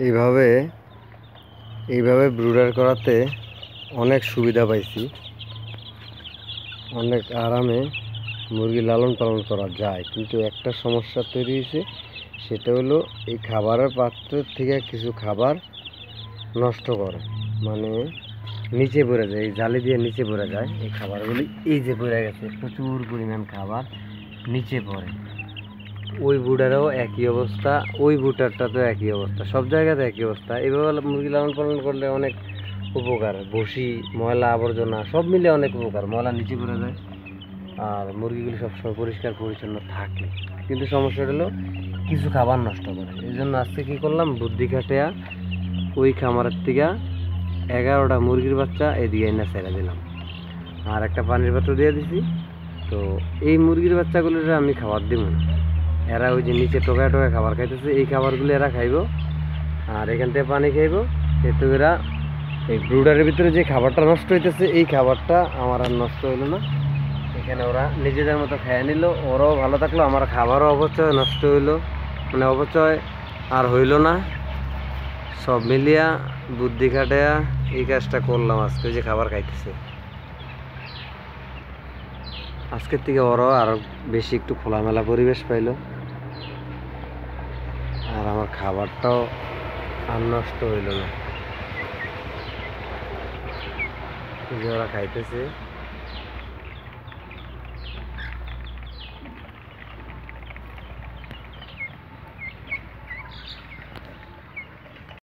এইভাবে এইভাবে ব্রুডার করাতে অনেক সুবিধা পাইছি, অনেক আরামে মুরগি লালন পালন করা যায়। কিন্তু একটা সমস্যা তৈরি হয়েছে, সেটা হলো এই খাবারের পাত্রের থেকে কিছু খাবার নষ্ট করে, মানে নিচে পড়ে যায়, এই জালি দিয়ে নিচে পড়ে যায় এই খাবারগুলি। এই যে পড়ে গেছে প্রচুর পরিমাণ খাবার নিচে পড়ে। ওই বুটারও একই অবস্থা, ওই বুটারটা তো একই অবস্থা, সব জায়গাতে একই অবস্থা। এইভাবে মুরগি লালন পালন করলে অনেক উপকার, বসি ময়লা আবর্জনা সব মিলে অনেক উপকার, ময়লা নিচে পড়ে যায় আর মুরগিগুলি সবসময় পরিষ্কার পরিচ্ছন্ন থাকে। কিন্তু সমস্যাটা হলো কিছু খাবার নষ্ট করে। এই জন্য আজকে কী করলাম, বুদ্ধি খাটিয়া ওই খামারের থেকে 11টা মুরগির বাচ্চা এদিকে এনে ছেড়ে দিলাম, আর একটা পানির পাত্র দিয়ে দিছি। তো এই মুরগির বাচ্চাগুলোর আমি খাবার দিব না, এরা ওই যে নিচে টোকায় টোকায় খাবার খাইতেছে, এই খাবারগুলো এরা খাইব আর এখান থেকে পানি খাইব। এতে এরা এই ব্রুডারের ভিতরে যে খাবারটা নষ্ট হইতেছে, এই খাবারটা আমার আর নষ্ট হইলো না। এখানে ওরা নিজেদের মতো খেয়ে নিল, ওরাও ভালো থাকলো, আমার খাবারও অপচয় নষ্ট হইলো, মানে অপচয় আর হইল না। সব মিলিয়া বুদ্ধি খাটায়া এই কাজটা করলাম আজকে। ওই যে খাবার খাইতেছে, আজকের থেকে ওরাও আরো বেশি একটু খোলামেলা পরিবেশ পাইলো, আর আমার খাবারটাও আর নষ্ট হইল না। যে ওরা খাইতেছে।